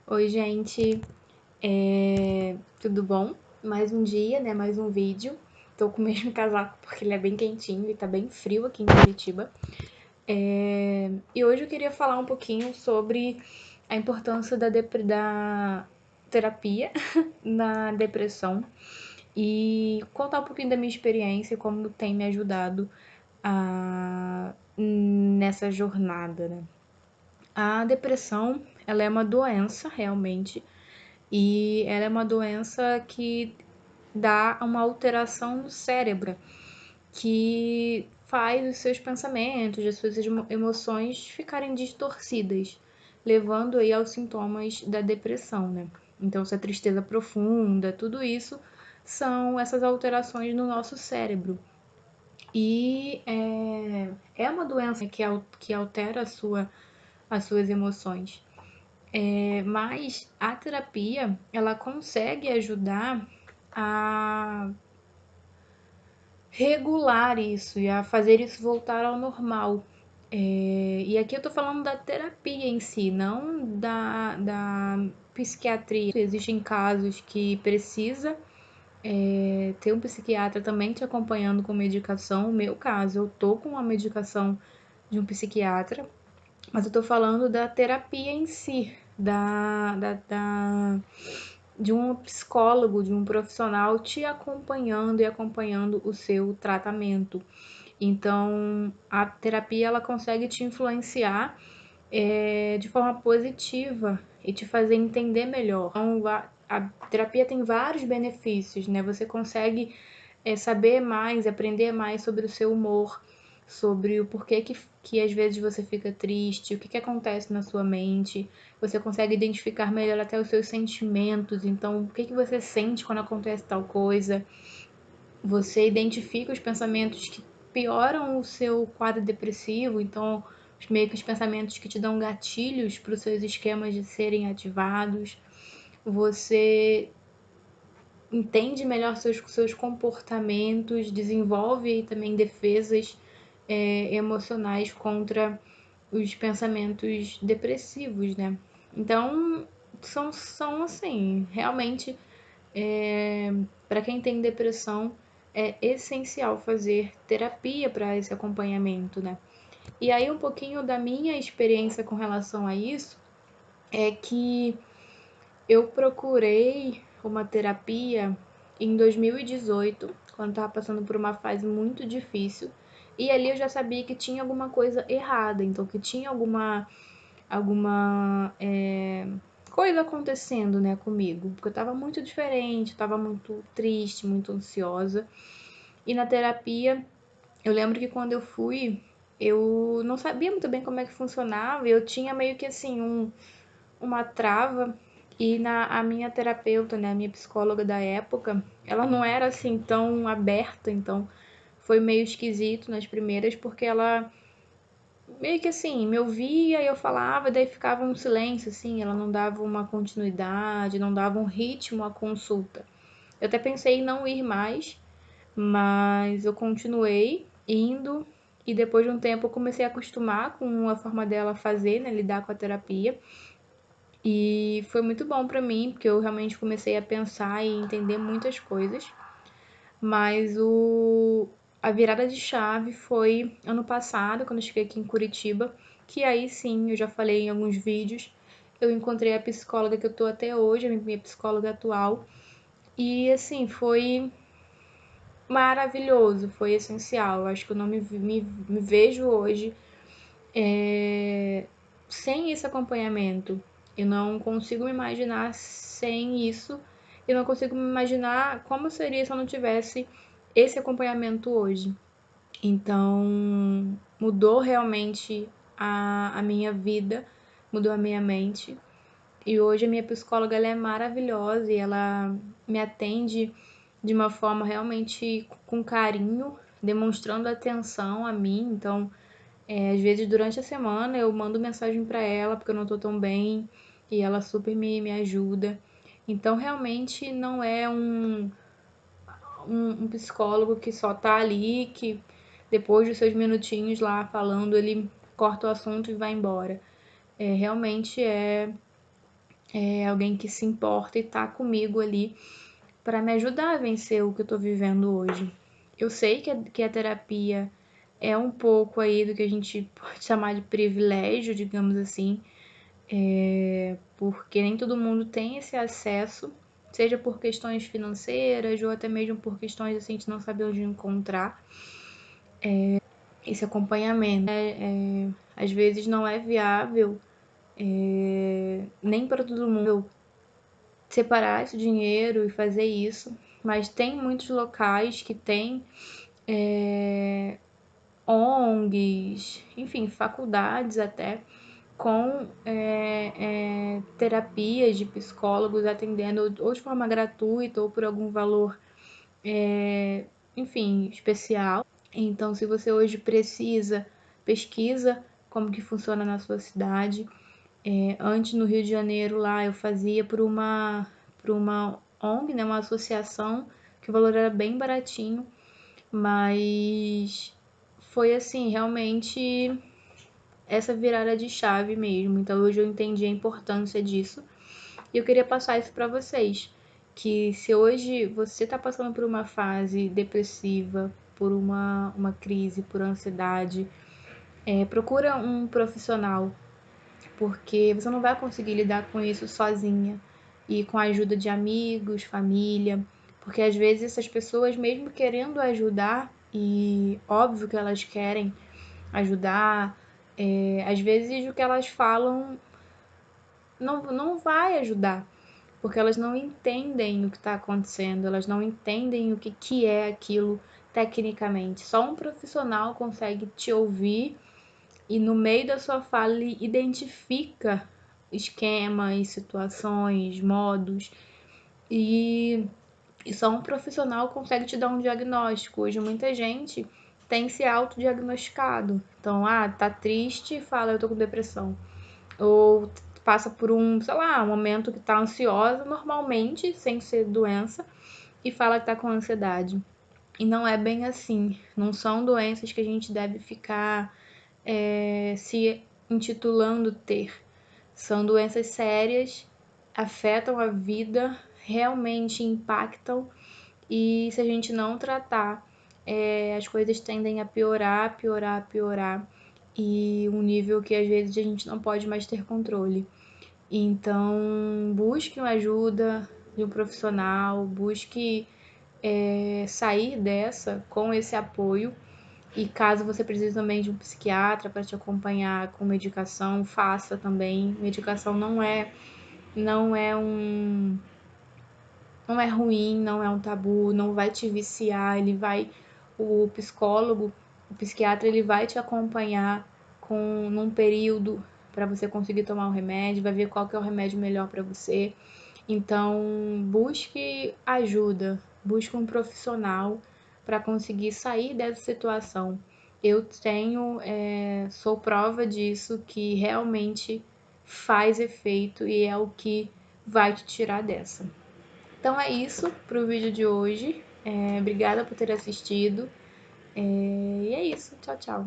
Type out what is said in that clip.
Oi, gente, tudo bom? Mais um dia, né? Mais um vídeo. Tô com o mesmo casaco porque ele é bem quentinho e tá bem frio aqui em Curitiba. E hoje eu queria falar um pouquinho sobre a importância da terapia na depressão e contar um pouquinho da minha experiência e como tem me ajudado nessa jornada, né? A depressão, ela é uma doença realmente, e ela é uma doença que dá uma alteração no cérebro, que faz os seus pensamentos, as suas emoções ficarem distorcidas, levando aí aos sintomas da depressão, né? Então, essa tristeza profunda, tudo isso são essas alterações no nosso cérebro. E é uma doença que altera as suas emoções. Mas a terapia, ela consegue ajudar a regular isso e a fazer isso voltar ao normal. E aqui eu tô falando da terapia em si, não da psiquiatria. Existem casos que precisa ter um psiquiatra também te acompanhando com medicação. No meu caso, eu tô com uma medicação de um psiquiatra, mas eu tô falando da terapia em si, de um psicólogo, de um profissional te acompanhando e acompanhando o seu tratamento. Então, a terapia ela consegue te influenciar de forma positiva e te fazer entender melhor. Então, a terapia tem vários benefícios, né? Você consegue saber mais, aprender mais sobre o seu humor, sobre o porquê que às vezes você fica triste, o que acontece na sua mente. Você consegue identificar melhor até os seus sentimentos. Então, o que você sente quando acontece tal coisa. Você identifica os pensamentos que pioram o seu quadro depressivo. Então, meio que os pensamentos que te dão gatilhos para os seus esquemas de serem ativados. Você entende melhor seus comportamentos, desenvolve aí também defesas emocionais contra os pensamentos depressivos, né? Então, são assim, realmente, para quem tem depressão, é essencial fazer terapia para esse acompanhamento, né? E aí, um pouquinho da minha experiência com relação a isso é que eu procurei uma terapia em 2018, quando estava passando por uma fase muito difícil. E ali eu já sabia que tinha alguma coisa errada, então que tinha alguma coisa acontecendo, né, comigo. Porque eu estava muito diferente, estava muito triste, muito ansiosa. E na terapia, eu lembro que quando eu fui, eu não sabia muito bem como é que funcionava. Eu tinha meio que assim uma trava e a minha terapeuta, né, a minha psicóloga da época, ela não era assim tão aberta, então foi meio esquisito nas primeiras, porque ela meio que assim, me ouvia e eu falava, daí ficava um silêncio, assim, ela não dava uma continuidade, não dava um ritmo à consulta. Eu até pensei em não ir mais, mas eu continuei indo e depois de um tempo eu comecei a acostumar com a forma dela fazer, né, lidar com a terapia. E foi muito bom pra mim, porque eu realmente comecei a pensar e entender muitas coisas. Mas a virada de chave foi ano passado, quando eu cheguei aqui em Curitiba, que aí sim, eu já falei em alguns vídeos, eu encontrei a psicóloga que eu tô até hoje, a minha psicóloga atual. E assim, foi maravilhoso, foi essencial. Eu acho que eu não me vejo hoje sem esse acompanhamento. Eu não consigo me imaginar sem isso. Eu não consigo me imaginar como seria se eu não tivesse esse acompanhamento hoje. Então, mudou realmente a minha vida, mudou a minha mente. E hoje a minha psicóloga ela é maravilhosa e ela me atende de uma forma realmente com carinho, demonstrando atenção a mim. Então, às vezes durante a semana eu mando mensagem para ela porque eu não tô tão bem e ela super me ajuda. Então realmente não é um psicólogo que só tá ali, que depois dos seus minutinhos lá falando, ele corta o assunto e vai embora. Realmente é alguém que se importa e tá comigo ali para me ajudar a vencer o que eu tô vivendo hoje. Eu sei que a terapia é um pouco aí do que a gente pode chamar de privilégio, digamos assim, porque nem todo mundo tem esse acesso, seja por questões financeiras ou até mesmo por questões assim de não saber onde encontrar esse acompanhamento. Às vezes não é viável nem para todo mundo separar esse dinheiro e fazer isso, mas tem muitos locais que têm ONGs, enfim, faculdades até, com terapias de psicólogos atendendo ou de forma gratuita ou por algum valor, enfim, especial. Então, se você hoje precisa, pesquisa como que funciona na sua cidade. Antes, no Rio de Janeiro, lá eu fazia por uma ONG, né, uma associação, que o valor era bem baratinho, mas foi assim, realmente essa virada de chave mesmo. Então hoje eu entendi a importância disso e eu queria passar isso para vocês, que se hoje você está passando por uma fase depressiva, por uma crise, por ansiedade, procura um profissional, porque você não vai conseguir lidar com isso sozinha e com a ajuda de amigos, família, porque às vezes essas pessoas, mesmo querendo ajudar, e óbvio que elas querem ajudar, às vezes o que elas falam não vai ajudar, porque elas não entendem o que está acontecendo, elas não entendem o que é aquilo tecnicamente. Só um profissional consegue te ouvir e no meio da sua fala ele identifica esquemas, situações, modos e, e só um profissional consegue te dar um diagnóstico. Hoje muita gente tem se autodiagnosticado. Então, tá triste, fala eu tô com depressão. Ou passa por um, sei lá, um momento que tá ansiosa normalmente, sem ser doença, e fala que tá com ansiedade. E não é bem assim. Não são doenças que a gente deve ficar se intitulando ter. São doenças sérias, afetam a vida, realmente impactam e se a gente não tratar, as coisas tendem a piorar, piorar, piorar e um nível que às vezes a gente não pode mais ter controle. Então, busque uma ajuda de um profissional, busque sair dessa com esse apoio e caso você precise também de um psiquiatra para te acompanhar com medicação, faça também. Medicação não é não é ruim, não é um tabu, não vai te viciar, o psicólogo, o psiquiatra, ele vai te acompanhar num período para você conseguir tomar o remédio, vai ver qual que é o remédio melhor para você. Então, busque ajuda, busque um profissional para conseguir sair dessa situação. Sou prova disso, que realmente faz efeito e é o que vai te tirar dessa. Então é isso para o vídeo de hoje. Obrigada por ter assistido. E é isso. Tchau, tchau.